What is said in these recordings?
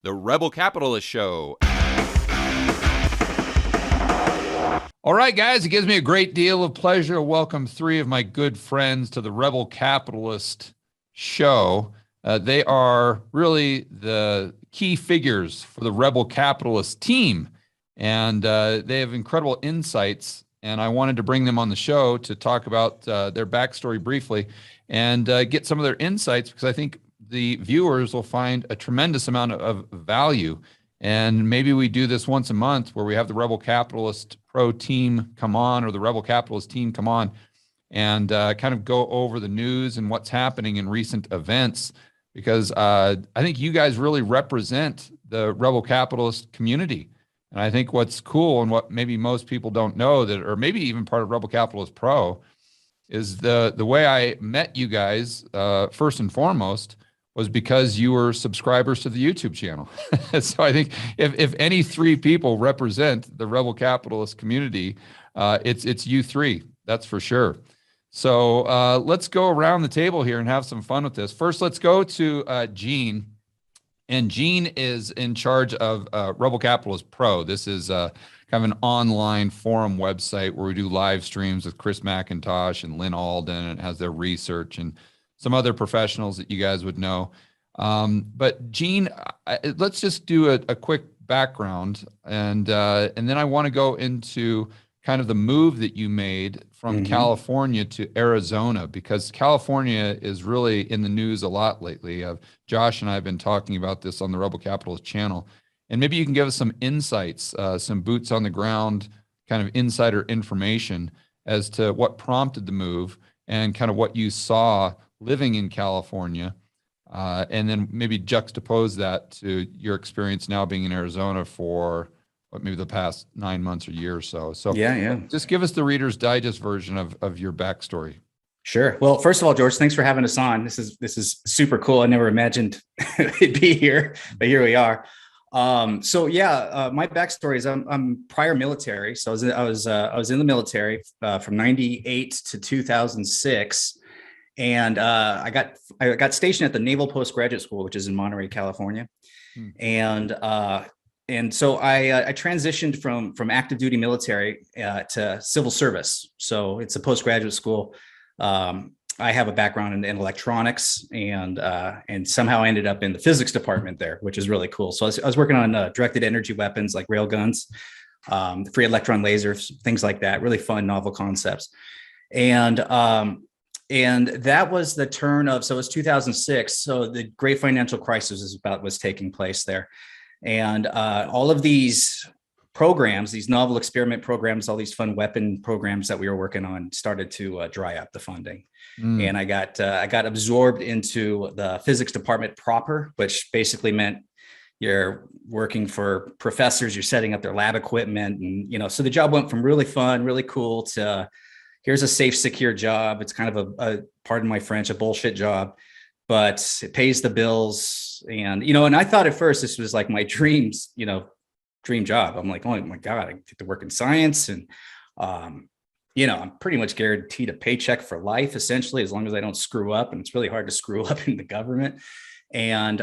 The Rebel Capitalist Show. All right, guys, it gives me a great deal of pleasure to welcome three of my good friends to the Rebel Capitalist Show. They are really the key figures for the Rebel Capitalist team, and they have incredible insights, and I wanted to bring them on the show to talk about their backstory briefly and get some of their insights, because I think the viewers will find a tremendous amount of value. And maybe we do this once a month where we have the Rebel Capitalist Pro team come on, or the Rebel Capitalist team come on, and kind of go over the news and what's happening in recent events, because I think you guys really represent the Rebel Capitalist community. And I think what's cool, and what maybe most people don't know, that, or maybe even part of Rebel Capitalist Pro, is the way I met you guys, first and foremost, was because you were subscribers to the YouTube channel. So I think if any three people represent the Rebel Capitalist community, it's you three, that's for sure. So let's go around the table here and have some fun with this. First, let's go to Gene. And Gene is in charge of Rebel Capitalist Pro. This is kind of an online forum website where we do live streams with Chris McIntosh and Lynn Alden, and it has their research and some other professionals that you guys would know. But Gene, let's just do a quick background, and then I want to go into kind of the move that you made from California to Arizona, because California is really in the news a lot lately. Josh and I have been talking about this on the Rebel Capitalist channel, and maybe you can give us some insights, some boots on the ground, kind of insider information as to what prompted the move and kind of what you saw living in California, and then maybe juxtapose that to your experience now being in Arizona for what, maybe the past 9 months or year or so. So yeah. Just give us the Reader's Digest version of your backstory. Sure. Well, first of all, George, thanks for having us on. This is super cool. I never imagined it'd be here, but here we are. My backstory is I'm prior military. So I was in the military from 98 to 2006. And I got stationed at the Naval Postgraduate School, which is in Monterey, California. And so I transitioned from active duty military to civil service. So it's a postgraduate school. I have a background in electronics, and somehow I ended up in the physics department there, which is really cool. So I was working on directed energy weapons like rail guns, free electron lasers, things like that. Really fun, novel concepts. And that was the turn of, so it was 2006. So the great financial crisis was taking place there. And all of these programs, these novel experiment programs, all these fun weapon programs that we were working on started to dry up the funding. And I got absorbed into the physics department proper, which basically meant you're working for professors, you're setting up their lab equipment. And, so the job went from really fun, really cool to here's a safe, secure job. It's kind of a pardon my French, a bullshit job, but it pays the bills. And, and I thought at first this was like my dream job. I'm like, oh my God, I get to work in science. And, I'm pretty much guaranteed a paycheck for life, essentially, as long as I don't screw up. And it's really hard to screw up in the government. And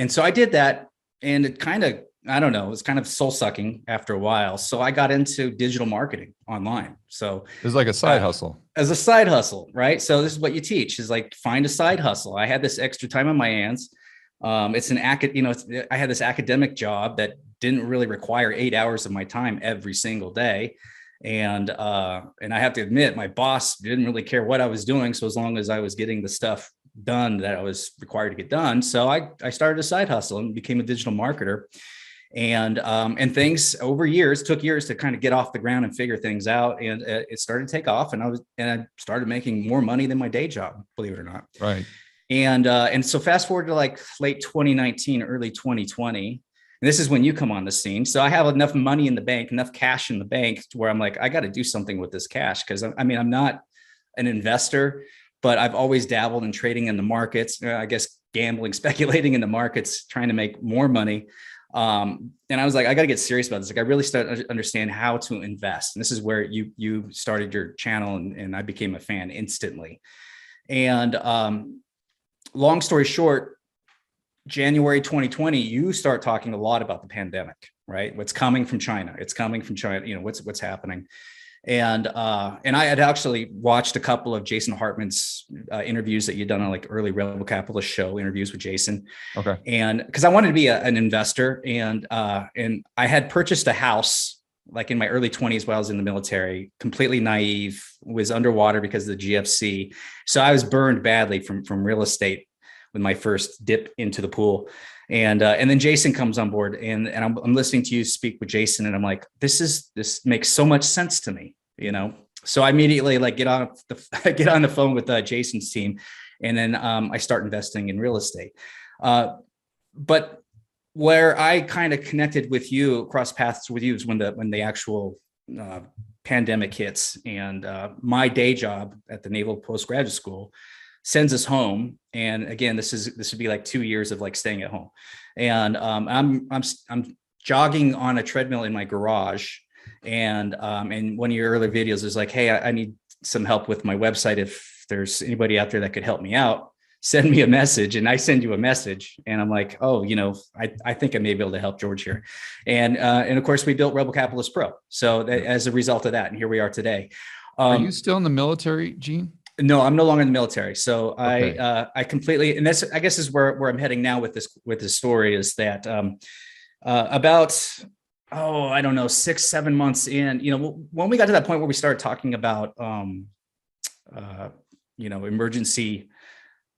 so I did that, and it kind of, I don't know, it was kind of soul sucking after a while. So I got into digital marketing online. So it was like a side hustle. As a side hustle, right? So this is what you teach, is like, find a side hustle. I had this extra time on my hands. I had this academic job that didn't really require 8 hours of my time every single day. And I have to admit, my boss didn't really care what I was doing. So as long as I was getting the stuff done that I was required to get done. So I started a side hustle and became a digital marketer. And things over years took years to kind of get off the ground and figure things out. And it started to take off, and I started making more money than my day job, believe it or not. Right. And so fast forward to like late 2019, early 2020, and this is when you come on the scene. So I have enough money in the bank, enough cash in the bank, to where I'm like, I got to do something with this cash. Cause I'm not an investor, but I've always dabbled in trading in the markets, I guess gambling, speculating in the markets, trying to make more money. And I was like, I got to get serious about this. Like, I really started to understand how to invest. And this is where you started your channel, and I became a fan instantly. And long story short, January 2020, you start talking a lot about the pandemic, right? What's coming from China? It's coming from China. You know, what's happening. And I had actually watched a couple of Jason Hartman's interviews that you'd done on like early Rebel Capitalist show interviews with Jason. Okay. And because I wanted to be an investor, and I had purchased a house like in my early 20s while I was in the military, completely naive, was underwater because of the GFC. So I was burned badly from real estate with my first dip into the pool. And then Jason comes on board, and I'm listening to you speak with Jason, and I'm like, this makes so much sense to me, you know. So I immediately like get on the phone with Jason's team, and then I start investing in real estate. But where I kind of connected with you, cross paths with you, is when the actual pandemic hits, and my day job at the Naval Postgraduate School sends us home. And again, this would be like 2 years of like staying at home. And I'm jogging on a treadmill in my garage. And one of your earlier videos is like, hey, I need some help with my website. If there's anybody out there that could help me out, send me a message. And I send you a message, and I'm like, oh, you know, I think I may be able to help George here. And of course we built Rebel Capitalist Pro. So as a result of that, and here we are today. Are you still in the military, Gene? No, I'm no longer in the military. So Okay. I completely, and that's, I guess, is where I'm heading now with this story, is that about, I don't know, 6-7 months in, you know, when we got to that point where we started talking about you know, emergency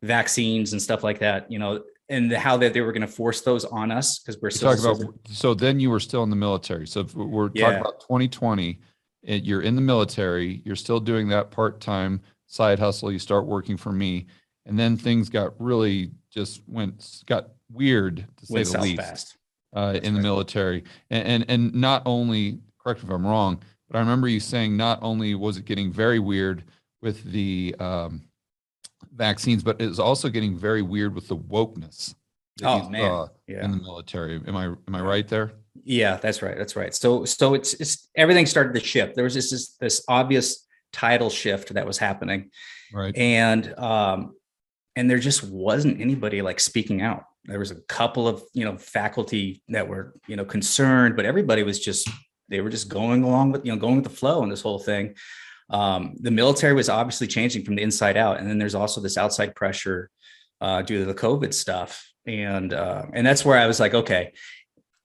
vaccines and stuff like that, you know, and how that they were going to force those on us because we're still talking about. So then you were still in the military. So if we're talking about 2020, you're in the military, you're still doing that part-time side hustle. You start working for me, and then things got really got weird, to say the least, in the military. And not only, correct me if I'm wrong, but I remember you saying not only was it getting very weird with the vaccines, but it was also getting very weird with the wokeness that you saw in the military. Am I right there? Yeah, that's right. That's right. So it's everything started to shift. There was this obvious tidal shift that was happening, right? And there just wasn't anybody like speaking out. There was a couple of, you know, faculty that were, you know, concerned, but everybody was just, they were just going along with, you know, going with the flow in this whole thing. The military was obviously changing from the inside out, and then there's also this outside pressure due to the COVID stuff, and that's where I was like, okay,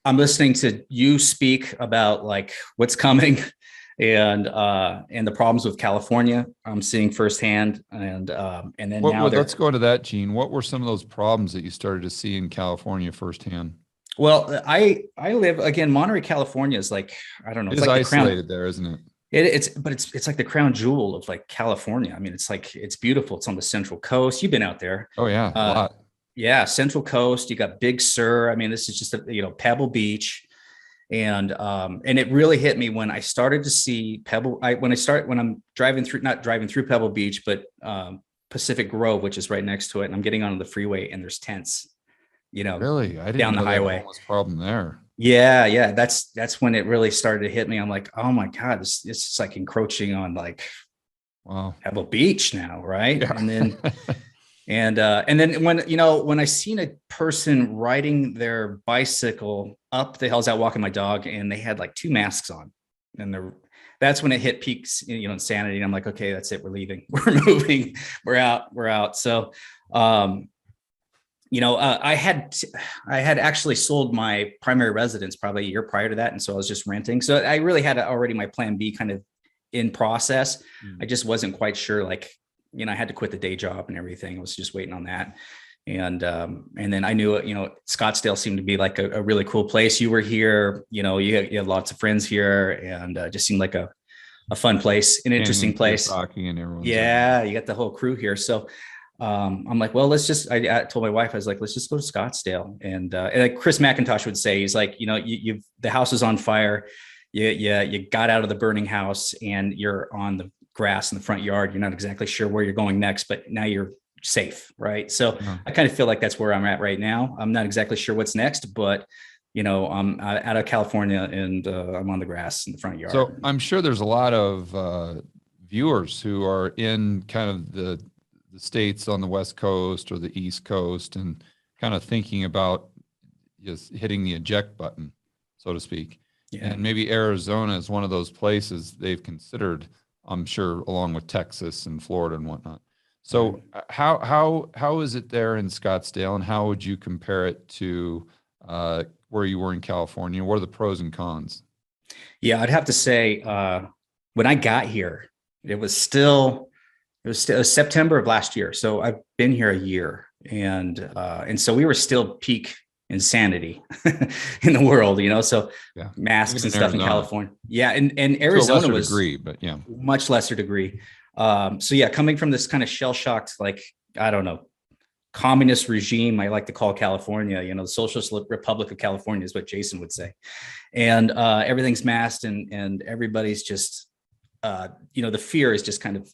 I'm listening to you speak about like what's coming, and the problems with California I'm seeing firsthand, and then let's go into that, Gene. What were some of those problems that you started to see in California firsthand? Well, I live, again, Monterey, California is like, I don't know, it's like isolated there, isn't it? It's like the crown jewel of like California. I mean, it's beautiful. It's on the Central Coast. You've been out there. Oh yeah, a lot. Yeah, Central Coast. You got Big Sur. I mean, this is just Pebble Beach, and it really hit me when I started to see Pebble. When I'm not driving through Pebble Beach, but Pacific Grove, which is right next to it, and I'm getting onto the freeway, and there's tents. You know, really, I didn't down know the highway. That was a problem there. Yeah. That's when it really started to hit me. I'm like, oh my God, this is like encroaching on like, wow, Pebble Beach now. Right. Yeah. And then, and then when I seen a person riding their bicycle up the hills, out walking my dog, and they had like 2 masks on, and that's when it hit peaks, insanity. And I'm like, okay, that's it. We're leaving. We're moving. We're out. So, I had actually sold my primary residence probably a year prior to that. And so I was just renting. So I really had already my plan B kind of in process. I just wasn't quite sure, like, I had to quit the day job and everything. I was just waiting on that. And then I knew, Scottsdale seemed to be like a really cool place. You were here, you had lots of friends here, and just seemed like a fun place, an interesting place. And yeah. You got the whole crew here. So I'm like, well, I told my wife, I was like, let's just go to Scottsdale. And like Chris McIntosh would say, he's like, the house is on fire. You got out of the burning house, and you're on the grass in the front yard. You're not exactly sure where you're going next, but now you're safe. Right. So I kind of feel like that's where I'm at right now. I'm not exactly sure what's next, but I'm out of California, and I'm on the grass in the front yard. So I'm sure there's a lot of viewers who are in kind of the states on the West Coast or the East Coast, and kind of thinking about just hitting the eject button, so to speak. Yeah. And maybe Arizona is one of those places they've considered, I'm sure, along with Texas and Florida and whatnot. So how is it there in Scottsdale, and how would you compare it to where you were in California? What are the pros and cons? Yeah, I'd have to say when I got here, it was September of last year. So I've been here a year, and so we were still peak insanity in the world, So Yeah. masks Even and stuff in Arizona. California. Yeah, and To a Arizona lesser was degree, but yeah. much lesser degree. So yeah, coming from this kind of shell shocked, like, I don't know, communist regime, I like to call California, the Socialist Republic of California is what Jason would say. And everything's masked, and everybody's just, the fear is just kind of,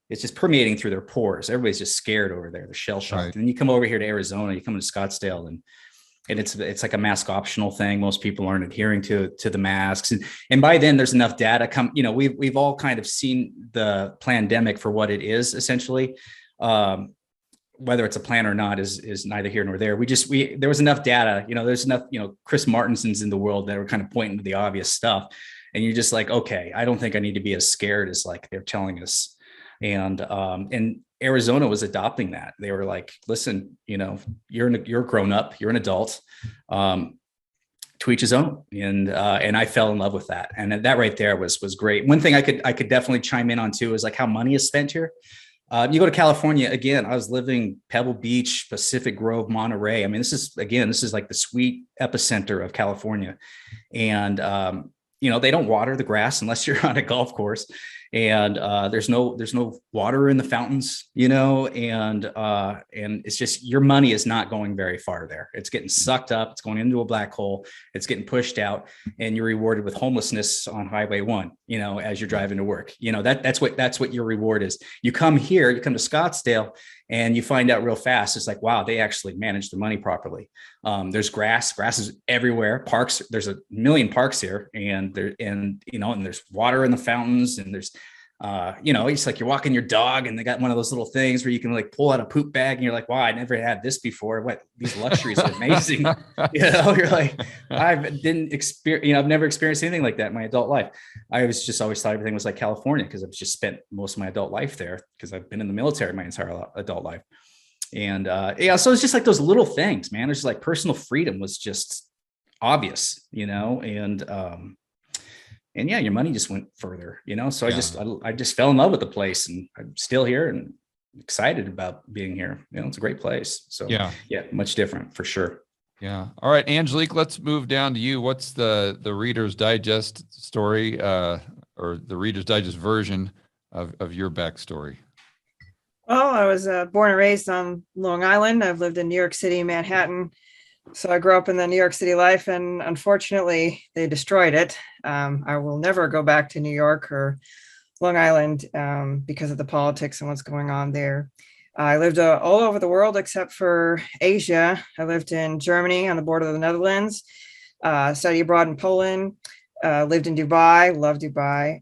it's just permeating through their pores. Everybody's just scared over there. They're shell shocked. Right. And then you come over here to Arizona, you come to Scottsdale, and it's like a mask optional thing. Most people aren't adhering to the masks, and by then there's enough data we've all kind of seen the pandemic for what it is essentially. Whether it's a plan or not is neither here nor there. There was enough data, there's enough, Chris Martinsons in the world that were kind of pointing to the obvious stuff, and you're just like, okay, I don't think I need to be as scared as like they're telling us. And Arizona was adopting that. They were like, listen, you're grown up, you're an adult, to each his own. And I fell in love with that. And that right there was great. One thing I could definitely chime in on too is like how money is spent here. You go to California, again, I was living Pebble Beach, Pacific Grove, Monterey. I mean, this is like the sweet epicenter of California. And, they don't water the grass unless you're on a golf course. And there's no water in the fountains, and it's just, your money is not going very far there. It's getting sucked up. It's going into a black hole. It's getting pushed out, and you're rewarded with homelessness on Highway 1, as you're driving to work. That's what your reward is. You come to Scottsdale, and you find out real fast. It's like, wow, they actually manage the money properly. There's grass is everywhere. Parks, there's a million parks here, and there's water in the fountains, and there's, it's like you're walking your dog, and they got one of those little things where you can like pull out a poop bag, and you're like, wow, I never had this before. What, these luxuries are amazing. You're like, I've never experienced anything like that in my adult life. I was just always thought everything was like California, because I've just spent most of my adult life there, because I've been in the military my entire adult life. And so it's just like those little things, man. It's like personal freedom was just obvious, and yeah, your money just went further, So I just fell in love with the place, and I'm still here and excited about being here. It's a great place. So yeah, much different for sure. Yeah. All right, Angelique, let's move down to you. What's the Reader's Digest story, or the Reader's Digest version of your backstory? Well, I was born and raised on Long Island. I've lived in New York City, Manhattan. So I grew up in the New York City life, and unfortunately, they destroyed it. I will never go back to New York or Long Island because of the politics and what's going on there. I lived all over the world except for Asia. I lived in Germany on the border of the Netherlands, studied abroad in Poland, lived in Dubai, love Dubai.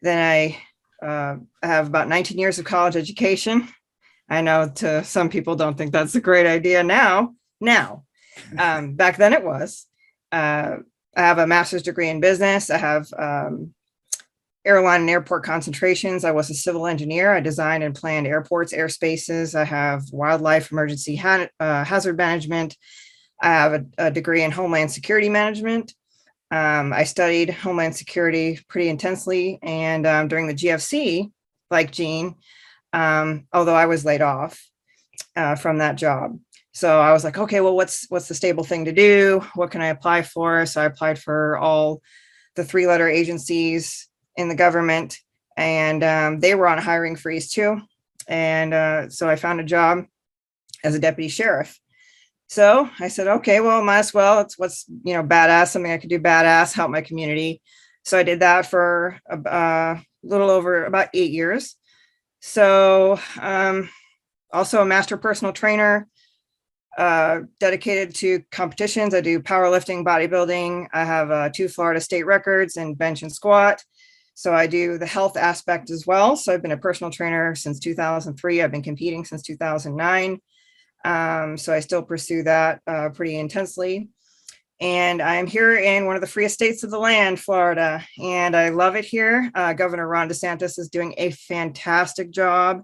Then I have about 19 years of college education. I know to some people don't think that's a great idea now. Back then it was. I have a master's degree in business. I have airline and airport concentrations. I was a civil engineer. I designed and planned airports, airspaces. I have wildlife emergency hazard management. I have a degree in Homeland Security Management. I studied Homeland Security pretty intensely. And during the GFC, like Gene, although I was laid off from that job. So I was like, okay, well, what's the stable thing to do? What can I apply for? So I applied for all the 3-letter agencies in the government, and they were on a hiring freeze too. And so I found a job as a deputy sheriff. So I said, okay, well, might as well. What's badass, something I could do badass, help my community. So I did that for a little over about 8 years. So also a master personal trainer, dedicated to competitions. I do powerlifting, bodybuilding. I have 2 Florida state records in bench and squat. So I do the health aspect as well. So I've been a personal trainer since 2003. I've been competing since 2009. So I still pursue that pretty intensely. And I'm here in one of the freest states of the land, Florida, and I love it here. Governor Ron DeSantis is doing a fantastic job.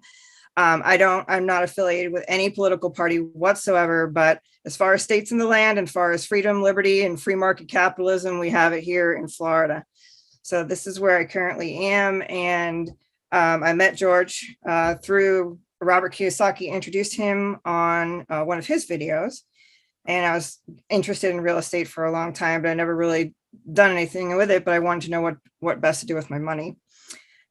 I'm not affiliated with any political party whatsoever, but as far as states in the land and as far as freedom, liberty, and free market capitalism, we have it here in Florida. So this is where I currently am. And I met George through Robert Kiyosaki, introduced him on one of his videos. And I was interested in real estate for a long time, but I never really done anything with it, but I wanted to know what best to do with my money.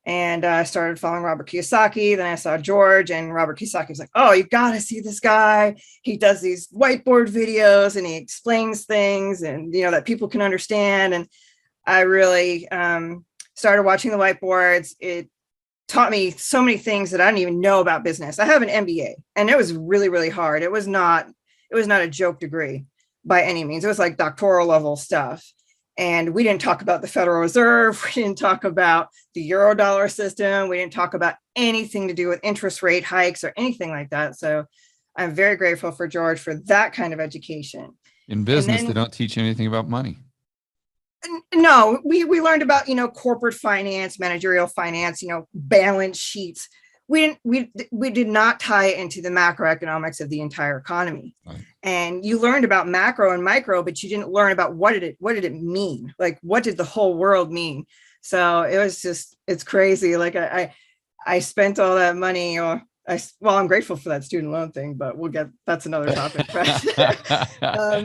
And I started following Robert Kiyosaki. Then I saw George, and Robert Kiyosaki was like, oh, you got to see this guy. He does these whiteboard videos and he explains things and, that people can understand. And I really started watching the whiteboards. It taught me so many things that I didn't even know about business. I have an MBA, and it was really, really hard. It was not a joke degree by any means. It was like doctoral level stuff. And we didn't talk about the Federal Reserve. We didn't talk about the Eurodollar system. We didn't talk about anything to do with interest rate hikes or anything like that. So I'm very grateful for George for that kind of education. In business, they don't teach you anything about money. No, we learned about, corporate finance, managerial finance, balance sheets. We did not tie it into the macroeconomics of the entire economy. Right. And you learned about macro and micro, but you didn't learn about what did it mean? Like, what did the whole world mean? So it was it's crazy. Like I spent all that money, I'm grateful for that student loan thing, but that's another topic.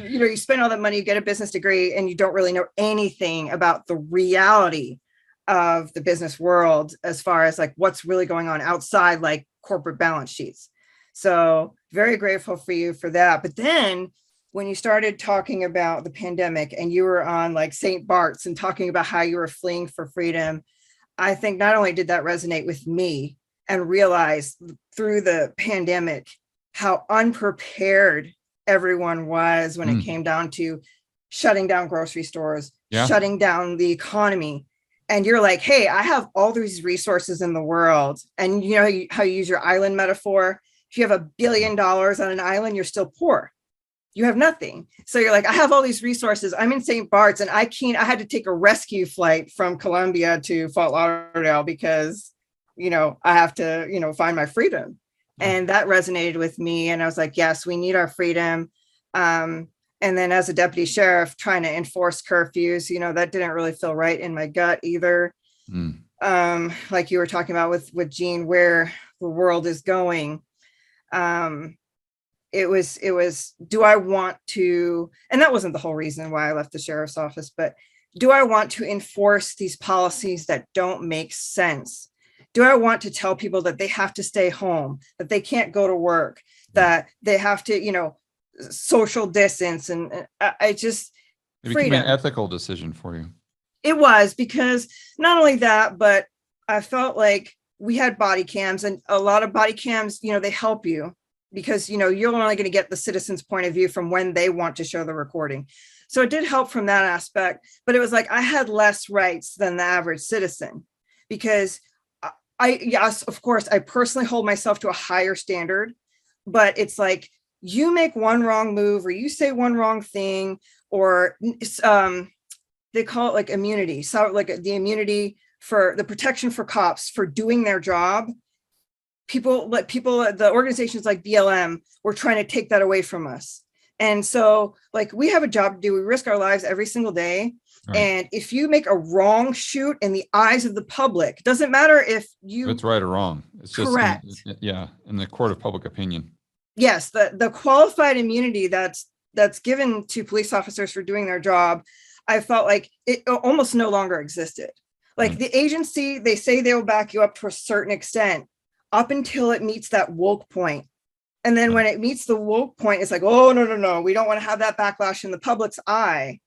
You spend all that money, you get a business degree, and you don't really know anything about the reality of the business world as far as like what's really going on outside like corporate balance sheets. So very grateful for you for that. But then when you started talking about the pandemic and you were on like St. Bart's and talking about how you were fleeing for freedom, I think not only did that resonate with me and realize through the pandemic how unprepared everyone was when it came down to shutting down grocery stores, shutting down the economy. And you're like, hey, I have all these resources in the world. And you know how you use your island metaphor? If you have $1 billion on an island, you're still poor. You have nothing. So you're like, I have all these resources. I'm in St. Bart's and I had to take a rescue flight from Colombia to Fort Lauderdale because, I have to, find my freedom. And that resonated with me. And I was like, yes, we need our freedom. And then as a deputy sheriff trying to enforce curfews, that didn't really feel right in my gut either. Like you were talking about with Gene, where the world is going. It was, do I want to, and that wasn't the whole reason why I left the sheriff's office, but do I want to enforce these policies that don't make sense? Do I want to tell people that they have to stay home, that they can't go to work, that they have to, social distance? And I just, it became an ethical decision for you. It was, because not only that, but I felt like we had body cams, and a lot of body cams, they help you because, you're only going to get the citizen's point of view from when they want to show the recording. So it did help from that aspect, but it was like I had less rights than the average citizen because yes, of course, I personally hold myself to a higher standard, but it's like you make one wrong move or you say one wrong thing, or they call it like immunity. So like the immunity for the protection for cops for doing their job. The organizations like BLM were trying to take that away from us. And so like we have a job to do. We risk our lives every single day. Right. And if you make a wrong shoot in the eyes of the public, doesn't matter if it's right or wrong. It's just correct. In the court of public opinion. Yes, the qualified immunity that's given to police officers for doing their job, I felt like it almost no longer existed. Like the agency, they say they will back you up to a certain extent up until it meets that woke point. And then when it meets the woke point, it's like, oh, no, we don't want to have that backlash in the public's eye.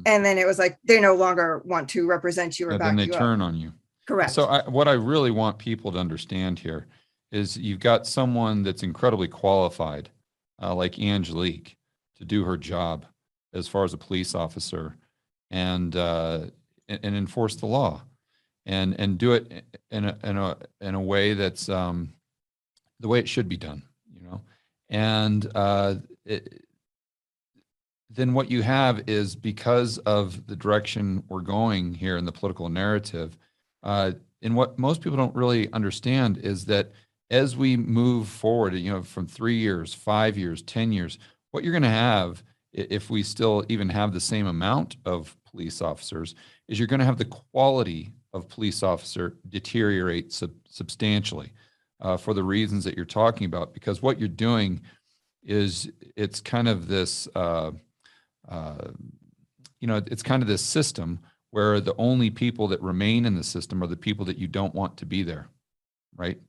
And then it was like, they no longer want to represent you or back you up. Then they turn on you. Correct. So what I really want people to understand here is you've got someone that's incredibly qualified, like Angelique, to do her job as far as a police officer and enforce the law and do it in a way that's the way it should be done, And then what you have is, because of the direction we're going here in the political narrative, and what most people don't really understand is that as we move forward, from 3 years, 5 years, 10 years, what you're going to have, if we still even have the same amount of police officers, is you're going to have the quality of police officer deteriorate substantially, for the reasons that you're talking about. Because what you're doing is, it's kind of this, it's kind of this system where the only people that remain in the system are the people that you don't want to be there, right?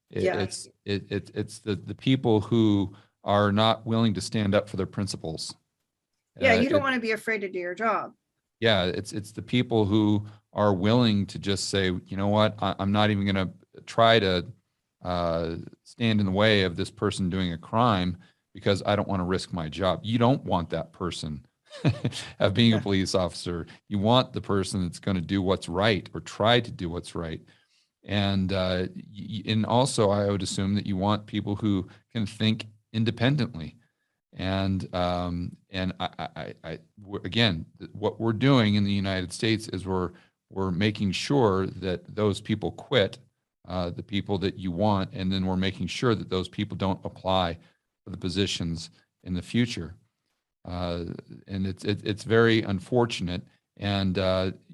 Yeah. It's the people who are not willing to stand up for their principles. Yeah, you don't want to be afraid to do your job. Yeah, it's the people who are willing to just say, you know what, I'm not even going to try to stand in the way of this person doing a crime because I don't want to risk my job. You don't want that person of being a police officer. You want the person that's going to do what's right, or try to do what's right. And also, I would assume that you want people who can think independently. And again, what we're doing in the United States is we're making sure that those people quit, the people that you want, and then we're making sure that those people don't apply for the positions in the future. And it's very unfortunate. And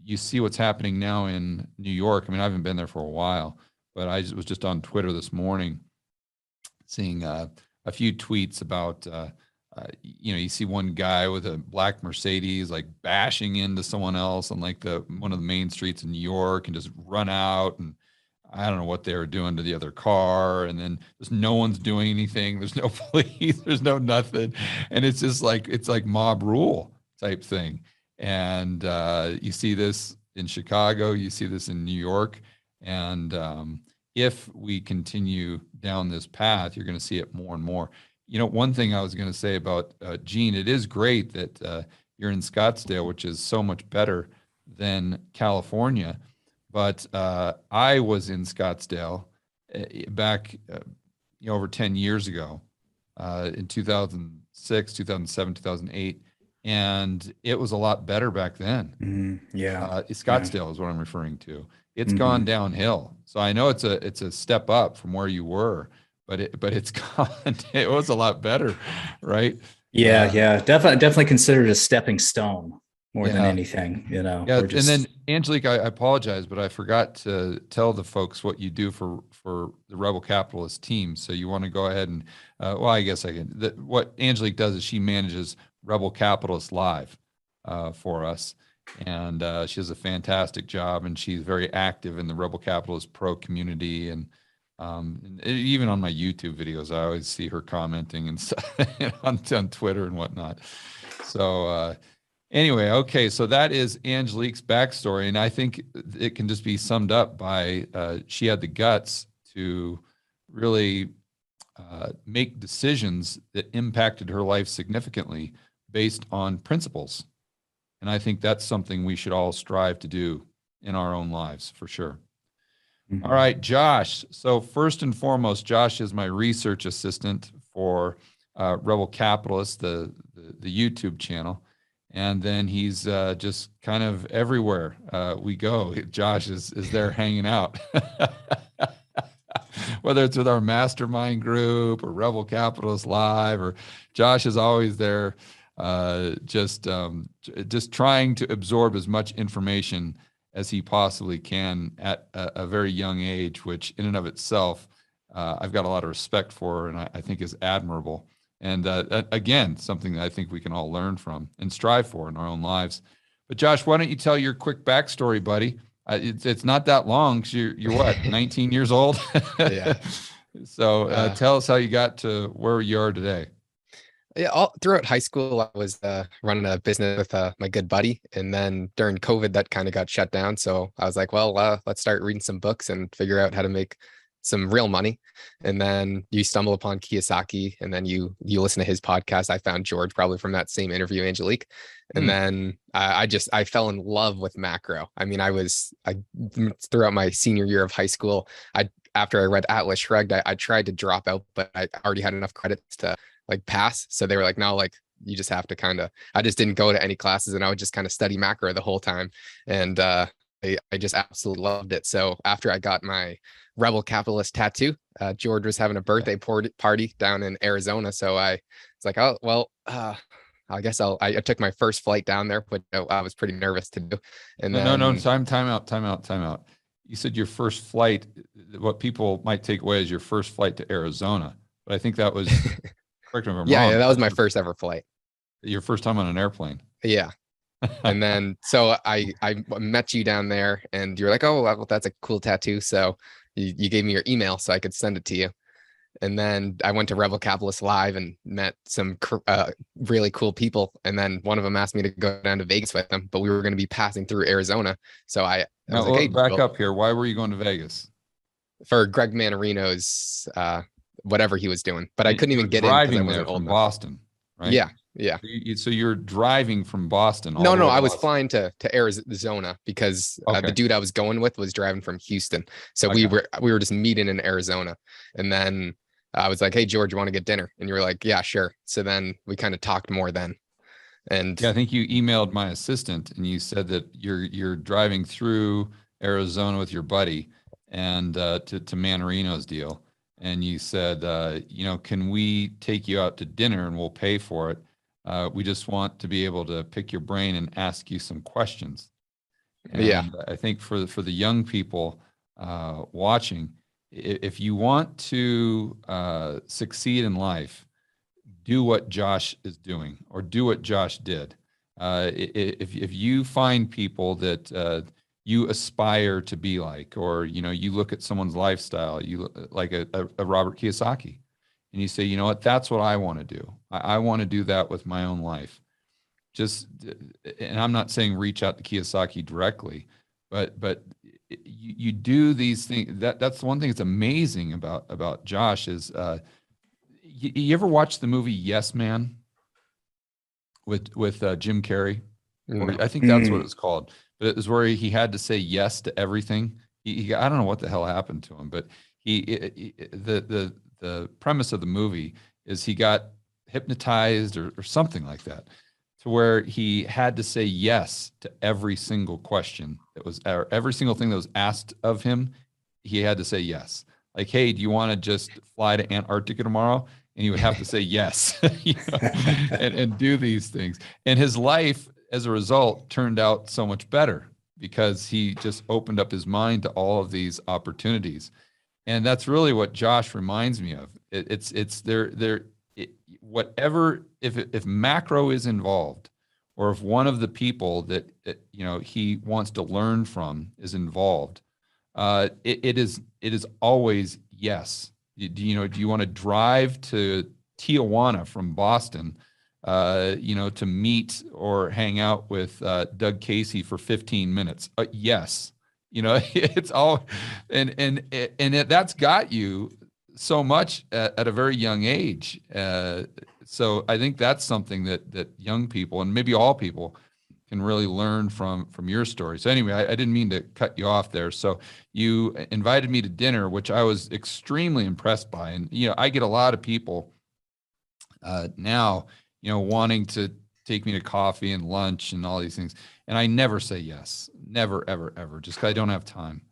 you see what's happening now in New York. I mean, I haven't been there for a while, but I was just on Twitter this morning seeing a few tweets about, you see one guy with a black Mercedes like bashing into someone else on like one of the main streets in New York, and just run out, and I don't know what they were doing to the other car. And then just no one's doing anything. There's no police, there's no nothing. And it's just like, it's like mob rule type thing. And you see this in Chicago, you see this in New York. And if we continue down this path, you're going to see it more and more. One thing I was going to say about Gene, it is great that you're in Scottsdale, which is so much better than California. But I was in Scottsdale back over 10 years ago, in 2006, 2007, 2008. And it was a lot better back then. Yeah. Scottsdale is what I'm referring to. It's gone downhill. So I know it's a step up from where you were, but it's gone. It was a lot better, right? Yeah. Definitely considered a stepping stone more than anything, Yeah. And then Angelique, I apologize, but I forgot to tell the folks what you do for the Rebel Capitalist team. So you want to go ahead and, I guess I can. What Angelique does is she manages Rebel Capitalist Live for us. And she does a fantastic job, and she's very active in the Rebel Capitalist Pro community. And even on my YouTube videos, I always see her commenting and stuff on Twitter and whatnot. So anyway, okay, so that is Angelique's backstory, and I think it can just be summed up by she had the guts to really make decisions that impacted her life significantly based on principles. And I think that's something we should all strive to do in our own lives, for sure. All right, Josh. So first and foremost, Josh is my research assistant for Rebel Capitalist, the YouTube channel. And then he's just kind of everywhere we go. Josh is there hanging out. Whether it's with our mastermind group or Rebel Capitalist Live, or Josh is always there, just trying to absorb as much information as he possibly can at a very young age, which in and of itself, I've got a lot of respect for, and I think is admirable. And again, something that I think we can all learn from and strive for in our own lives. But Josh, why don't you tell your quick backstory, buddy? It's not that long, because you're what, 19 years old? Yeah. So tell us how you got to where you are today. Yeah, all throughout high school, I was running a business with my good buddy, and then during COVID, that kind of got shut down. So I was like, well, let's start reading some books and figure out how to make some real money. And then you stumble upon Kiyosaki, and then you listen to his podcast. I found George probably from that same interview, Angelique. And then I fell in love with macro. I mean, I throughout my senior year of high school, after I read Atlas Shrugged, I tried to drop out, but I already had enough credits to like pass. So they were like, no, like you just have to I just didn't go to any classes, and I would just kind of study macro the whole time. And I just absolutely loved it. So after I got my Rebel Capitalist tattoo, George was having a birthday party down in Arizona. So I was like, oh, well, I guess I took my first flight down there, but I was pretty nervous to do. And no, time out. You said your first flight, what people might take away as your first flight to Arizona, but I think that was, correct me if I'm wrong. Yeah, that was my first ever flight. Your first time on an airplane. Yeah. And then, so I met you down there, and you're like, oh, well, that's a cool tattoo. So you gave me your email so I could send it to you. And then I went to Rebel Capitalist Live and met some really cool people. And then one of them asked me to go down to Vegas with them, but we were going to be passing through Arizona. So I was like, hey, back up here. Why were you going to Vegas? For Greg Manarino's, whatever he was doing, but I couldn't even get in because I wasn't old enough. Boston, right? Yeah. So you're driving from Boston. No, I was flying to Arizona because the dude I was going with was driving from Houston. So we were just meeting in Arizona, and then I was like, "Hey George, you want to get dinner?" And you were like, "Yeah, sure." So then we kind of talked more then. And I think you emailed my assistant and you said that you're driving through Arizona with your buddy and to Manarino's deal, and you said, can we take you out to dinner and we'll pay for it? We just want to be able to pick your brain and ask you some questions. And I think for the young people watching, if you want to succeed in life, do what Josh is doing or do what Josh did. If you find people that you aspire to be like, or you look at someone's lifestyle, you like a Robert Kiyosaki, and you say, you know what, that's what I want to do. I want to do that with my own life. And I'm not saying reach out to Kiyosaki directly, but you do these things. That's the one thing that's amazing about Josh is, you ever watch the movie Yes Man with Jim Carrey? No. I think that's what it's called. But it was where he had to say yes to everything. I don't know what the hell happened to him, but the premise of the movie is he got hypnotized or something like that, to where he had to say yes to every single question or every single thing that was asked of him. He had to say yes. Like, hey, do you want to just fly to Antarctica tomorrow? And he would have to say yes, and do these things. And his life, as a result, turned out so much better because he just opened up his mind to all of these opportunities. And that's really what Josh reminds me of. Whatever, if macro is involved, or if one of the people that he wants to learn from is involved, it is always yes. Do you want to drive to Tijuana from Boston, to meet or hang out with Doug Casey for 15 minutes? Yes. It's all, and that's got you so much at a very young age. So I think that's something that young people, and maybe all people, can really learn from your story. So anyway, I didn't mean to cut you off there. So you invited me to dinner, which I was extremely impressed by. And, I get a lot of people now, wanting to take me to coffee and lunch and all these things. And I never say yes, never, ever, ever, just because I don't have time.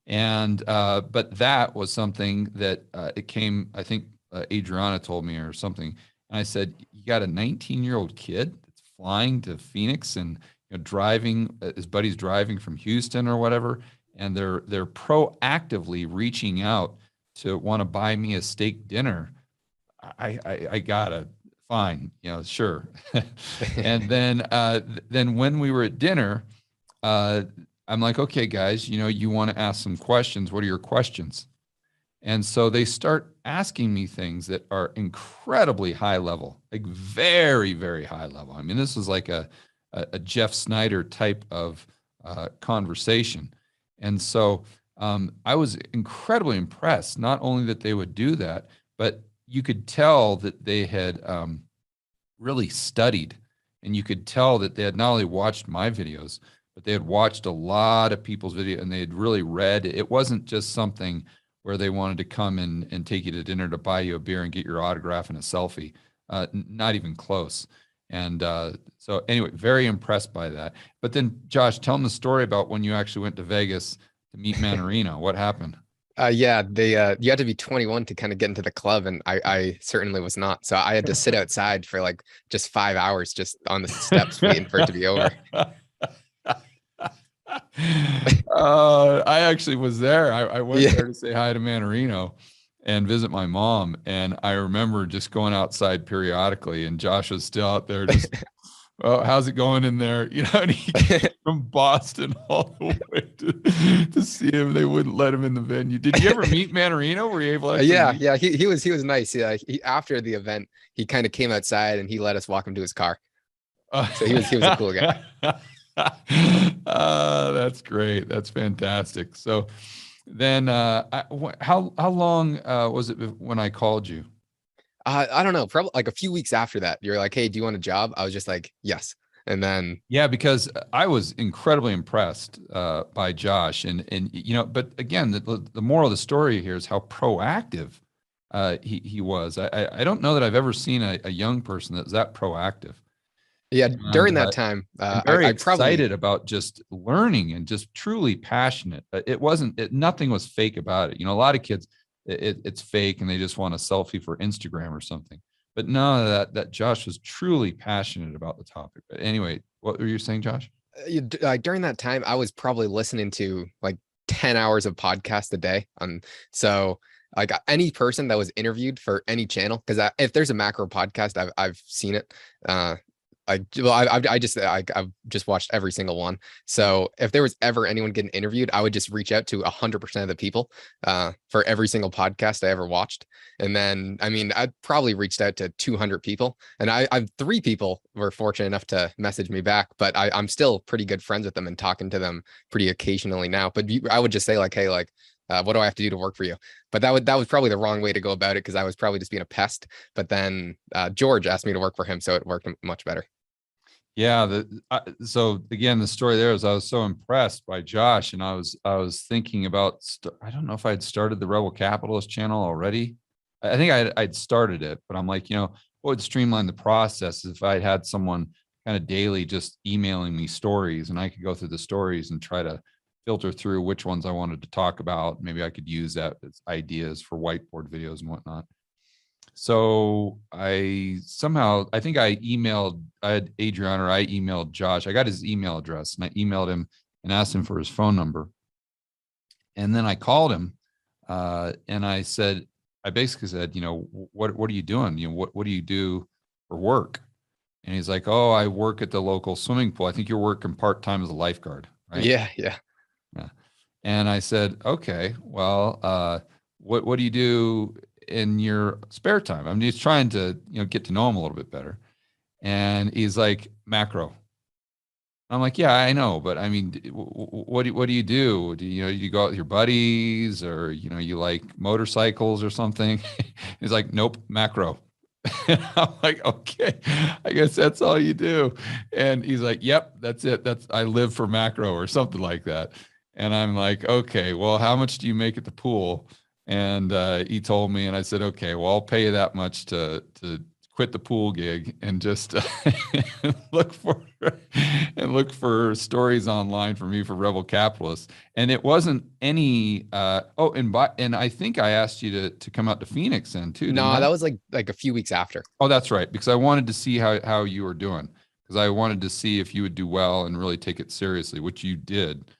And, but that was something that it came, I think Adriana told me or something. And I said, you got a 19-year-old kid that's flying to Phoenix and driving, his buddy's driving from Houston or whatever. And they're proactively reaching out to want to buy me a steak dinner. I gotta, fine, sure. And then when we were at dinner, I'm like, okay, guys, you want to ask some questions. What are your questions? And so they start asking me things that are incredibly high level, like very, very high level. I mean, this is like a Jeff Snyder type of conversation. And so I was incredibly impressed, not only that they would do that, but you could tell that they had really studied, and you could tell that they had not only watched my videos, but they had watched a lot of people's video, and they had really read. It wasn't just something where they wanted to come and take you to dinner to buy you a beer and get your autograph and a selfie. Not even close. And so anyway, very impressed by that. But then Josh, tell them the story about when you actually went to Vegas to meet Manarino. What happened? Yeah, they you had to be 21 to kind of get into the club, and I certainly was not. So I had to sit outside for like just 5 hours just on the steps waiting for it to be over. I actually was there. I went Yeah. there to say hi to Manarino and visit my mom. And I remember just going outside periodically, and Josh was still out there just, well, how's it going in there? You know, and he came from Boston all the way to see him. They wouldn't let him in the venue. Did you ever meet Manarino? Were you able to? Yeah, he was nice. Yeah, after the event, he kind of came outside and he let us walk him to his car. So he was a cool guy. That's great. That's fantastic. So then how long was it when I called you? I don't know, probably like a few weeks after that. You're like, hey, do you want a job? I was just like, yes. And then yeah, because I was incredibly impressed by Josh, and you know, but again, the moral of the story here is how proactive he was. I don't know that I've ever seen a young person that's that proactive. yeah, during And, that time, I'm very I excited about just learning and just truly passionate. It wasn't, nothing was fake about it. You know, a lot of kids, it's fake and they just want a selfie for Instagram or something. But none of that Josh was truly passionate about the topic. But anyway, what were you saying, Josh? during that time, I was probably listening to like 10 hours of podcast a day. So like any person that was interviewed for any channel, because if there's a macro podcast, I've seen it. I've just watched every single one. So if there was ever anyone getting interviewed, I would just reach out to 100% of the people for every single podcast I ever watched. And then, I mean, I probably reached out to 200 people, and I've 3 people were fortunate enough to message me back, but I'm still pretty good friends with them and talking to them pretty occasionally now. But I would just say like, hey, like, what do I have to do to work for you? But that was probably the wrong way to go about it, because I was probably just being a pest. But then George asked me to work for him, so it worked much better. Yeah. So again, the story there is I was so impressed by Josh, and I was thinking about, I don't know if I'd started the Rebel Capitalist channel already. I think I'd started it, but I'm like, you know, what would streamline the process if I had someone kind of daily just emailing me stories, and I could go through the stories and try to filter through which ones I wanted to talk about. Maybe I could use that as ideas for whiteboard videos and whatnot. So I think I had Adrian, or I emailed Josh. I got his email address, and I emailed him and asked him for his phone number. And then I called him and I basically said, you know, what are you doing? You know, what do you do for work? And he's like, oh, I work at the local swimming pool. I think you're working part-time as a lifeguard, right? Yeah. Yeah. And I said, okay, well, what do you do in your spare time? I'm just trying to, you know, get to know him a little bit better. And he's like, macro. I'm like, yeah, I know, but I mean, what do you do? Do you know, you go out with your buddies, or, you know, you like motorcycles or something? He's like, nope, macro. I'm like, okay, I guess that's all you do. And he's like, yep, that's it. I live for macro or something like that. And I'm like, okay, well, how much do you make at the pool? And he told me, and I said, okay, well, I'll pay you that much to quit the pool gig and just look for stories online for me for Rebel Capitalists. And it wasn't any and I think I asked you to come out to Phoenix then too. No, that was like a few weeks after. Oh, that's right, because I wanted to see how you were doing, because I wanted to see if you would do well and really take it seriously, which you did.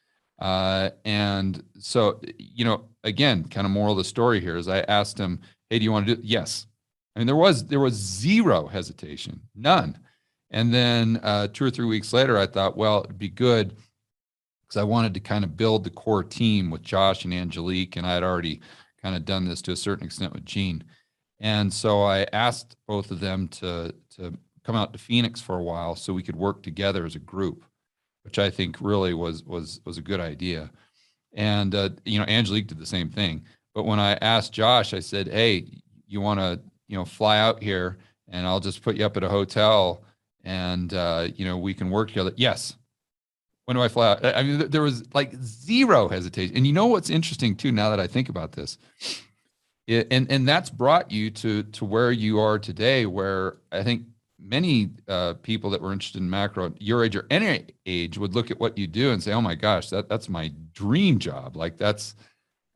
And so, you know, again, kind of moral of the story here is I asked him, hey, do you want to do it? Yes. I mean, there was zero hesitation, none. And then 2 or 3 weeks later, I thought, well, it'd be good, because I wanted to kind of build the core team with Josh and Angelique, and I had already kind of done this to a certain extent with Gene. And so I asked both of them to come out to Phoenix for a while so we could work together as a group, which I think really was a good idea. And, Angelique did the same thing. But when I asked Josh, I said, hey, you want to, fly out here and I'll just put you up at a hotel and, we can work together. Yes. When do I fly out? I mean, there was like zero hesitation. And you know what's interesting too, now that I think about this, and that's brought you to where you are today, where I think many people that were interested in macro, your age or any age, would look at what you do and say, "Oh my gosh, that's my dream job." Like that's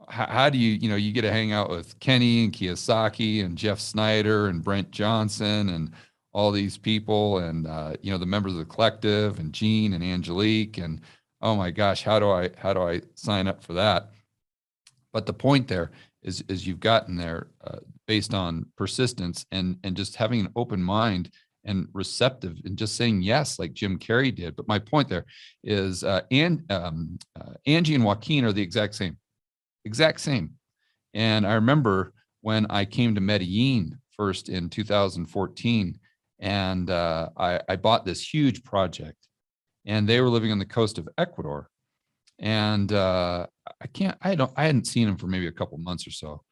how do you get to hang out with Kenny and Kiyosaki and Jeff Snyder and Brent Johnson and all these people and the members of the collective and Gene and Angelique and oh my gosh, how do I sign up for that? But the point there is you've gotten there based on persistence and just having an open mind and receptive and just saying yes, like Jim Carrey did. But my point there is Angie and Joaquin are the exact same. And I remember when I came to Medellin first in 2014, and I bought this huge project, and they were living on the coast of Ecuador. And I hadn't seen him for maybe a couple months or so.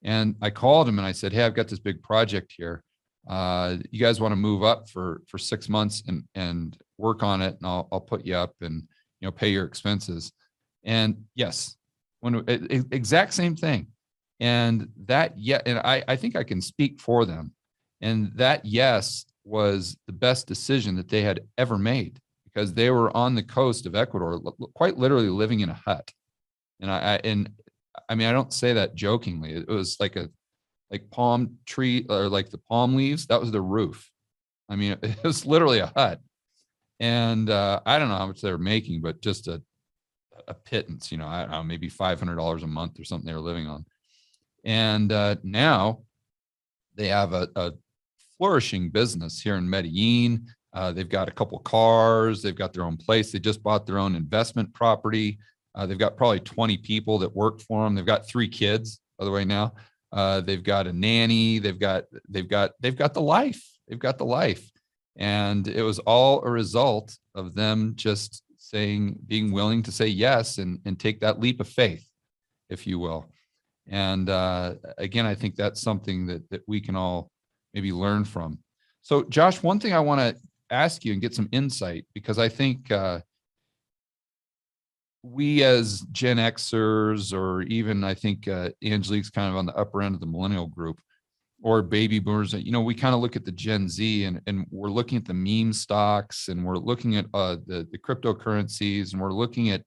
And I called him and I said, hey, I've got this big project here. You guys want to move up for 6 months and work on it, and I'll put you up and pay your expenses. And yes, exact same thing. And I think I can speak for them. And that yes was the best decision that they had ever made, because they were on the coast of Ecuador, quite literally living in a hut. And I mean, I don't say that jokingly. It was like palm tree, or like the palm leaves. That was the roof. I mean, it was literally a hut. And I don't know how much they were making, but just a pittance, I don't know, maybe $500 a month or something they were living on. And now they have a flourishing business here in Medellin. They've got a couple cars. They've got their own place. They just bought their own investment property. They've got probably 20 people that work for them. They've got 3 kids, by the way, now. They've got a nanny. They've got the life. They've got the life. And it was all a result of them just being willing to say yes and take that leap of faith, if you will. And again, I think that's something that we can all maybe learn from. So Josh, one thing I want to ask you and get some insight, because I think we as Gen Xers, or even I think Angelique's kind of on the upper end of the millennial group, or baby boomers, we kind of look at the Gen Z and we're looking at the meme stocks, and we're looking at the cryptocurrencies, and we're looking at,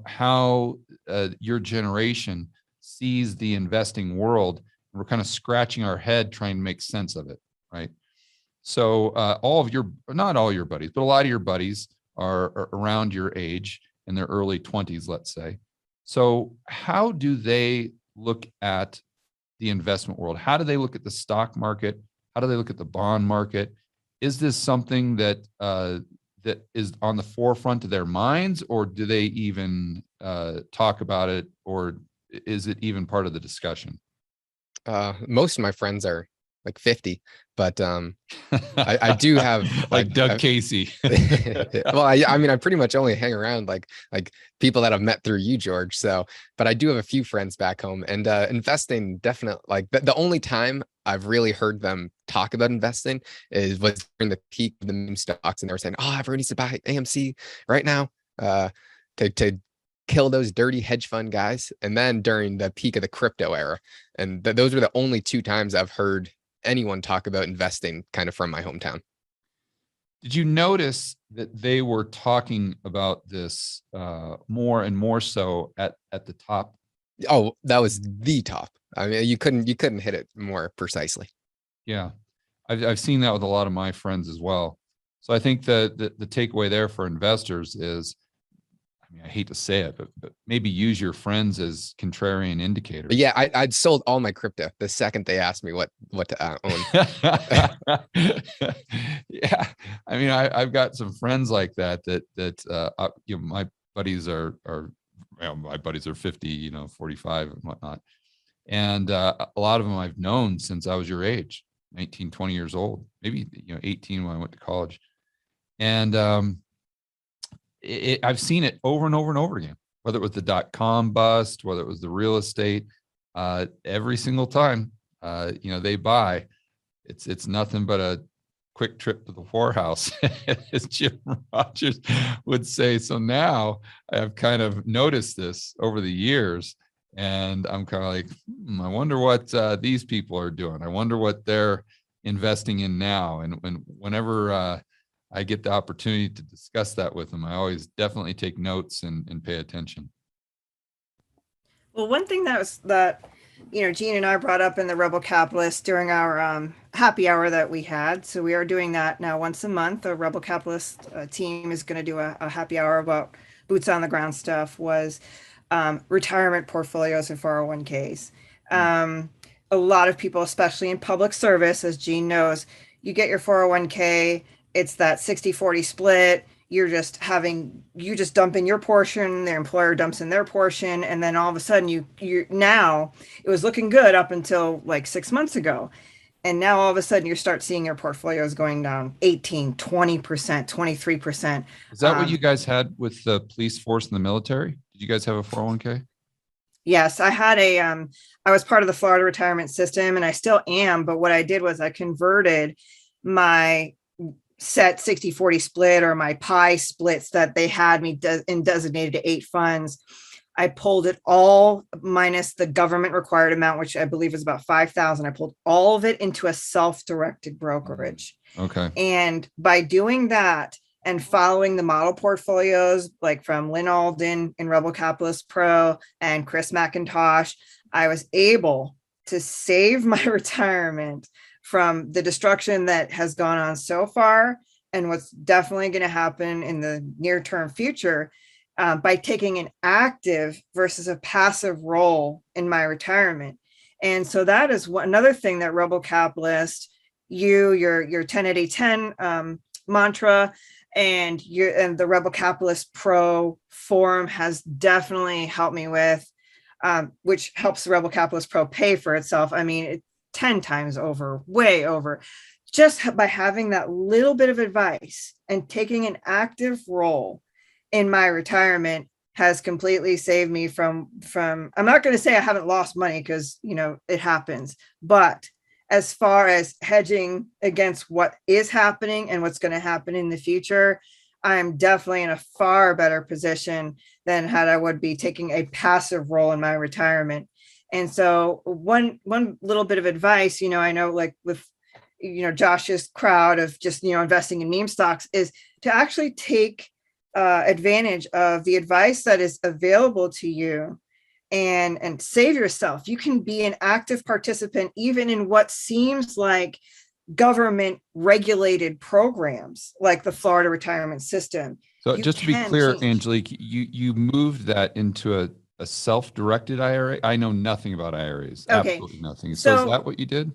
how your generation sees the investing world. And we're kind of scratching our head trying to make sense of it, right? So not all your buddies, but a lot of your buddies are around your age, in their early 20s, let's say. So how do they look at the investment world? How do they look at the stock market? How do they look at the bond market? Is this something that is on the forefront of their minds, or do they even talk about it, or is it even part of the discussion? Most of my friends are like 50, but I do have like Doug Casey. Well, I mean, I pretty much only hang around like people that I've met through you, George. So, but I do have a few friends back home, and investing definitely, like the only time I've really heard them talk about investing was during the peak of the meme stocks, and they were saying, "Oh, everyone needs to buy AMC right now to kill those dirty hedge fund guys." And then during the peak of the crypto era, and those were the only 2 times I've heard anyone talk about investing kind of from my hometown. Did you notice that they were talking about this more and more so at the top? Oh, that was the top. I mean, you couldn't hit it more precisely. Yeah, I've seen that with a lot of my friends as well. So I think the takeaway there for investors is, I mean, I hate to say it, but maybe use your friends as contrarian indicators. But yeah, I'd sold all my crypto the second they asked me what to own. Yeah, I mean, I've got some friends like that my buddies are my buddies are 50, 45 and whatnot, and a lot of them I've known since I was your age, 19, 20 years old, maybe 18 when I went to college, and I've seen it over and over and over again. whether it was the .com bust, whether it was the real estate, every single time, they buy, it's nothing but a quick trip to the whorehouse, as Jim Rogers would say. So now I've kind of noticed this over the years, and I'm kind of like, I wonder what these people are doing. I wonder what they're investing in now. And whenever I get the opportunity to discuss that with them, I always definitely take notes and pay attention. Well, one thing that Gene and I brought up in the Rebel Capitalist during our happy hour that we had. So we are doing that now once a month. The Rebel Capitalist team is going to do a happy hour about boots on the ground stuff, was retirement portfolios and 401ks. A lot of people, especially in public service, as Gene knows, you get your 401k, it's that 60-40 split. You just dump in your portion, their employer dumps in their portion, and then all of a sudden you now, it was looking good up until like 6 months ago. And now all of a sudden you start seeing your portfolios going down 18, 20%, 23%. Is that what you guys had with the police force and the military? Did you guys have a 401k? Yes, I had I was part of the Florida retirement system, and I still am. But what I did was I converted my set 60-40 split, or my pie splits that they had me designated to 8 funds. I pulled it all minus the government required amount, which I believe is about 5,000. I pulled all of it into a self-directed brokerage. Okay. And by doing that and following the model portfolios, like from Lynn Alden in Rebel Capitalist Pro and Chris McIntosh, I was able to save my retirement from the destruction that has gone on so far and what's definitely going to happen in the near-term future, by taking an active versus a passive role in my retirement. And so that is another thing that Rebel Capitalist, your 1080-10 mantra, and the Rebel Capitalist Pro forum has definitely helped me with, which helps the Rebel Capitalist Pro pay for itself. I mean, 10 times over, way over, just by having that little bit of advice and taking an active role in my retirement has completely saved me from, I'm not going to say I haven't lost money, because, it happens, but as far as hedging against what is happening and what's going to happen in the future, I'm definitely in a far better position than had I would be taking a passive role in my retirement. And so one little bit of advice, I know, like with, Josh's crowd of just, investing in meme stocks, is to actually take advantage of the advice that is available to you and save yourself. You can be an active participant even in what seems like government regulated programs like the Florida retirement system. So just to be clear, Angelique, you moved that into a self-directed IRA. I know nothing about IRAs. Okay. Absolutely nothing. So is that what you did?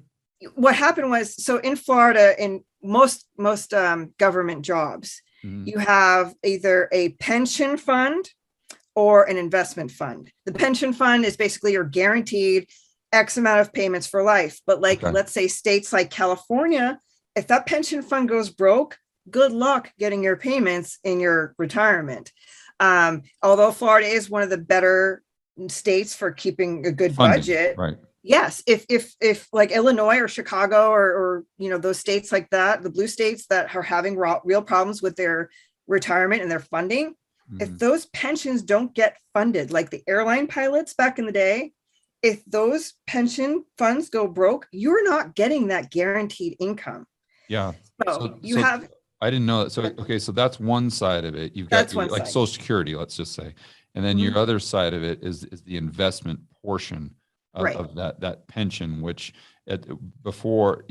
What happened was, so in Florida, in most government jobs, you have either a pension fund or an investment fund. The pension fund is basically your guaranteed X amount of payments for life. But let's say states like California, if that pension fund goes broke, good luck getting your payments in your retirement. Although Florida is one of the better states for keeping a good budget. Right. Yes. If like Illinois or Chicago or those states like that, the blue states that are having real problems with their retirement and their funding, if those pensions don't get funded, like the airline pilots back in the day, if those pension funds go broke, you're not getting that guaranteed income. Yeah. So I didn't know that. So, okay. So that's one side of it. You've got like Social Security, let's just say. And then your other side of it is the investment portion of that pension, which before,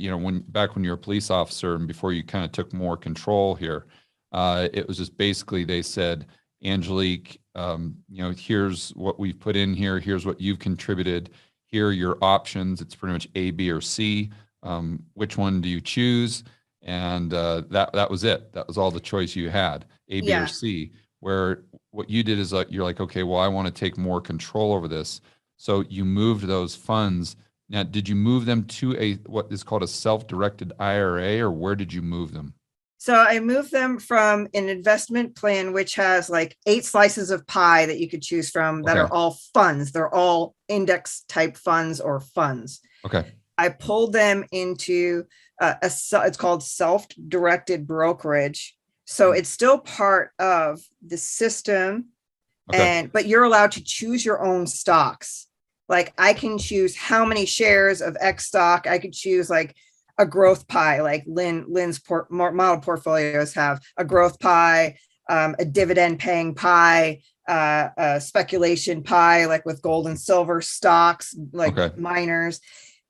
back when you were a police officer and before you kind of took more control here, it was just basically, they said, Angelique, here's what we've put in here. Here's what you've contributed. Here are your options. It's pretty much A, B, or C. Which one do you choose? And that was it. That was all the choice you had, A, B, or C. Where what you did is you're like, okay, well, I want to take more control over this. So you moved those funds. Now, did you move them to what is called a self-directed IRA, or where did you move them? So I moved them from an investment plan, which has like 8 slices of pie that you could choose from that are all funds. They're all index type funds or funds. Okay. I pulled them into it's called self-directed brokerage. So it's still part of the system, but you're allowed to choose your own stocks. Like I can choose how many shares of X stock. I could choose like a growth pie, like Lynn's model portfolios have a growth pie, a dividend paying pie, a speculation pie, like with gold and silver stocks, like miners.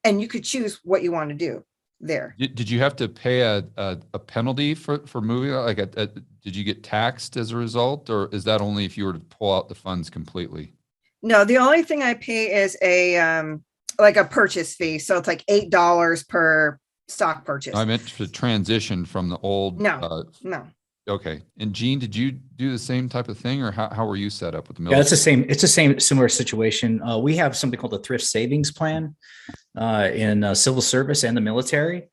And you could choose what you want to do there. Did you have to pay a penalty for moving? Like, did you get taxed as a result, or is that only if you were to pull out the funds completely? No, the only thing I pay is like a purchase fee. So it's like $8 per stock purchase. I meant to transition from the old. No. Okay. And Gene, did you do the same type of thing, or how were you set up with the military? Yeah, it's the same similar situation. We have something called the thrift savings plan in civil service and the military.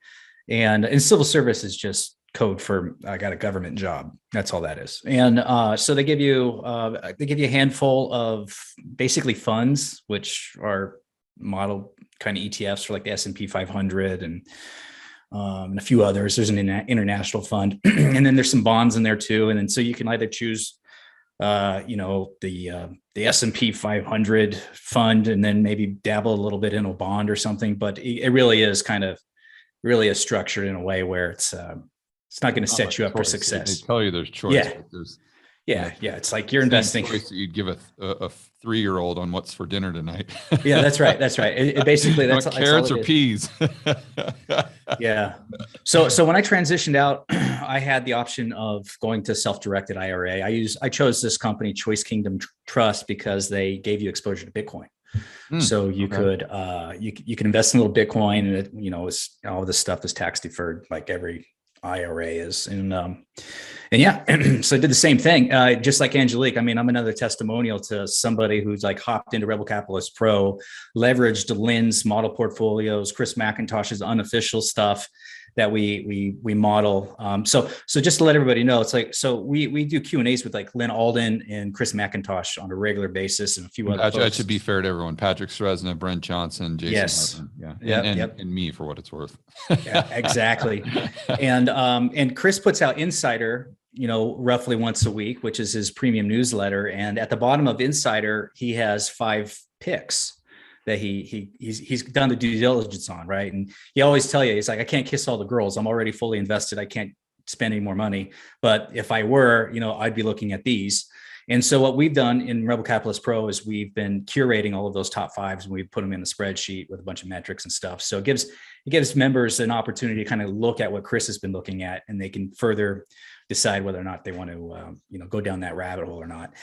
And in civil service is just code for I got a government job. That's all that is. And so they give you a handful of basically funds, which are model kind of ETFs for like the S&P 500 and a few others. There's an international fund, and then there's some bonds in there too. And then so you can either choose, the S&P 500 fund, and then maybe dabble a little bit in a bond or something. But it really is structured in a way where it's not going to set you up for success. They tell you there's choice. Yeah. Yeah. It's like you're investing. Choice that you'd give a 3-year-old on what's for dinner tonight. Yeah, that's right. That's right. It basically, that's carrots or peas. Yeah. So when I transitioned out, I had the option of going to self-directed IRA. I chose this company, Choice Kingdom Trust, because they gave you exposure to Bitcoin. So you could you can invest in a little Bitcoin, and it, all this stuff is tax deferred, like every IRA is. And yeah, so I did the same thing, just like Angelique. I mean, I'm another testimonial to somebody who's like hopped into Rebel Capitalist Pro, leveraged Lynn's model portfolios, Chris McIntosh's unofficial stuff that we model. So just to let everybody know, it's like, so we do Q&As with like Lynn Alden and Chris McIntosh on a regular basis, and a few other folks. I should be fair to everyone. Patrick Sresna, Brent Johnson, Jason. Yes. Martin. Yeah. And me, for what it's worth. Yeah, exactly. And Chris puts out Insider, roughly once a week, which is his premium newsletter. And at the bottom of Insider, he has 5 picks that he's done the due diligence on, right? And he always tell you, he's like, I can't kiss all the girls. I'm already fully invested. I can't spend any more money. But if I were, I'd be looking at these. And so what we've done in Rebel Capitalist Pro is we've been curating all of those top 5s, and we put them in the spreadsheet with a bunch of metrics and stuff. So it gives members an opportunity to kind of look at what Chris has been looking at, and they can further decide whether or not they want to, go down that rabbit hole or not.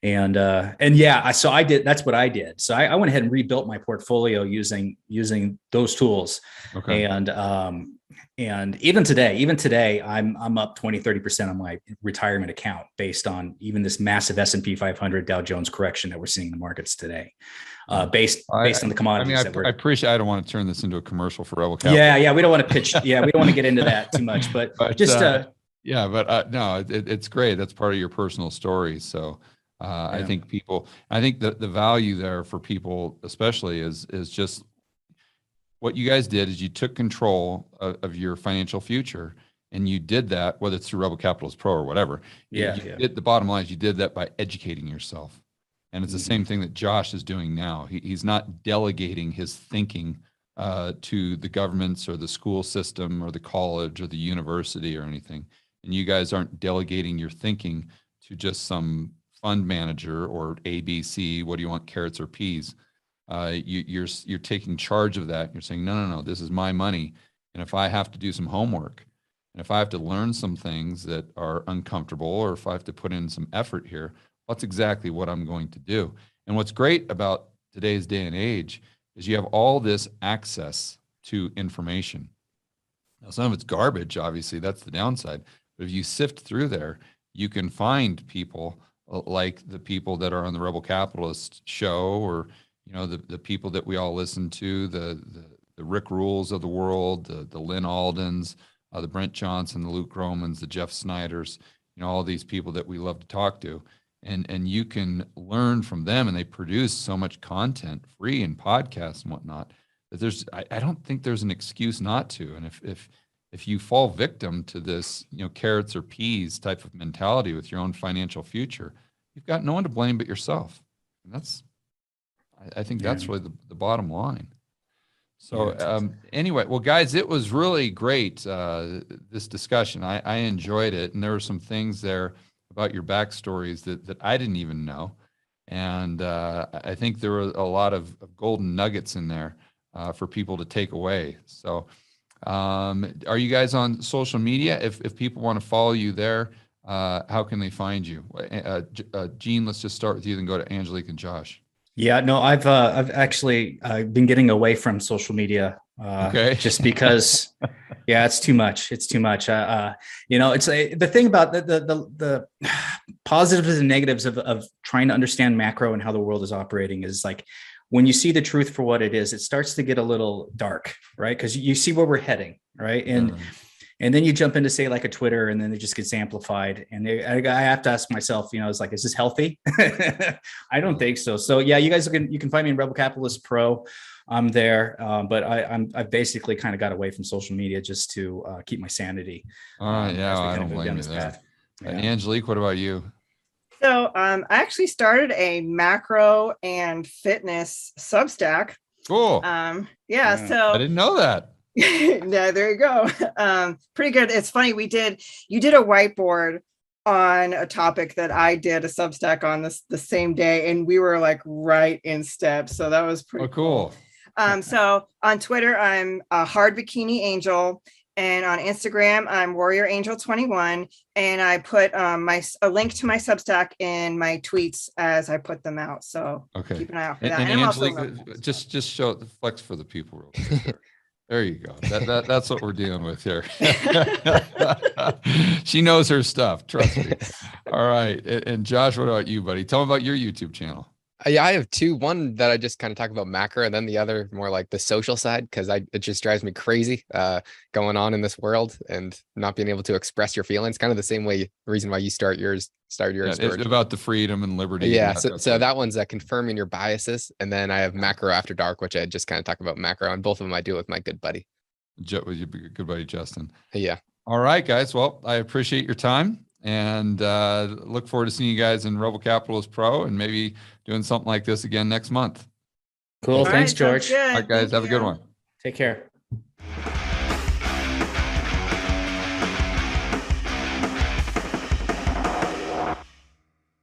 And yeah, so I did. That's what I did. So I went ahead and rebuilt my portfolio using those tools. Okay. And even today, I'm up 20-30% on my retirement account based on even this massive S&P 500 Dow Jones correction that we're seeing in the markets today, based on the commodities. I appreciate. I don't want to turn this into a commercial for Rebel Capital. Yeah, we don't want to pitch. Yeah, we don't want to get into that too much, but just. No, it's great. That's part of your personal story. So I think that the value there for people, especially, is just what you guys did is you took control of your financial future, and you did that, whether it's through Rebel Capitalist Pro or whatever. The bottom line is you did that by educating yourself. And it's the same thing that Josh is doing now. He's not delegating his thinking to the governments or the school system or the college or the university or anything. And you guys aren't delegating your thinking to just some fund manager or ABC. What do you want, carrots or peas? You're taking charge of that. You're saying, no, this is my money. And if I have to do some homework, and if I have to learn some things that are uncomfortable, or if I have to put in some effort here, that's exactly what I'm going to do. And what's great about today's day and age is you have all this access to information. Now, some of it's garbage, obviously, that's the downside. But if you sift through there, you can find people like the people that are on the Rebel Capitalist show, or the people that we all listen to, the Rick Rules of the world, the Lynn Aldens, the Brent Johnson, the Luke Romans, the Jeff Snyders, all these people that we love to talk to. And you can learn from them, and they produce so much content free and podcasts and whatnot that I don't think there's an excuse not to. And if you fall victim to this, carrots or peas type of mentality with your own financial future, you've got no one to blame but yourself. And I think that's really the bottom line. So anyway, well, guys, it was really great, this discussion. I enjoyed it. And there were some things there about your backstories that I didn't even know. And I think there were a lot of golden nuggets in there for people to take away. So are you guys on social media? If people want to follow you there, how can they find you? Gene, let's just start with you, then go to Angelique and Josh. Yeah, no, I've actually been getting away from social media just because, it's too much. It's too much. It's the thing about the positives and negatives of trying to understand macro and how the world is operating is like, when you see the truth for what it is, it starts to get a little dark, right? Because you see where we're heading, right? And then you jump into, say, like a Twitter, and then it just gets amplified. And I have to ask myself, it's like, is this healthy? I don't think so. So yeah, you guys you can find me in Rebel Capitalist Pro. I'm there, but I've basically kind of got away from social media just to keep my sanity. I don't blame you there. Angelique, what about you? So I actually started a macro and fitness Substack. Cool. So I didn't know that. Yeah, there you go. Pretty good. It's funny. You did a whiteboard on a topic that I did a Substack on the same day, and we were like right in step. So that was pretty cool. So on Twitter, I'm a Hard Bikini Angel, and on Instagram, I'm Warrior Angel 21, and I put a link to my Substack in my tweets as I put them out. So keep an eye out for that. And Angelique, just show the flex for the people real quick there. There you go. That's what we're dealing with here. She knows her stuff. Trust me. All right. And Josh, what about you, buddy? Tell me about your YouTube channel. Yeah, I have two. One that I just kind of talk about macro, and then the other more like the social side, because it just drives me crazy going on in this world and not being able to express your feelings. Kind of the same reason why you start yours. It's about the freedom and liberty. Yeah. So that one's confirming your biases. And then I have macro after dark, which I just kind of talk about macro, and both of them I do with my good buddy. With your good buddy, Justin. Yeah. All right, guys. Well, I appreciate your time, and look forward to seeing you guys in Rebel Capitalist Pro, and maybe doing something like this again next month. Cool. Thanks, George. All right, guys. Have a good one. Take care.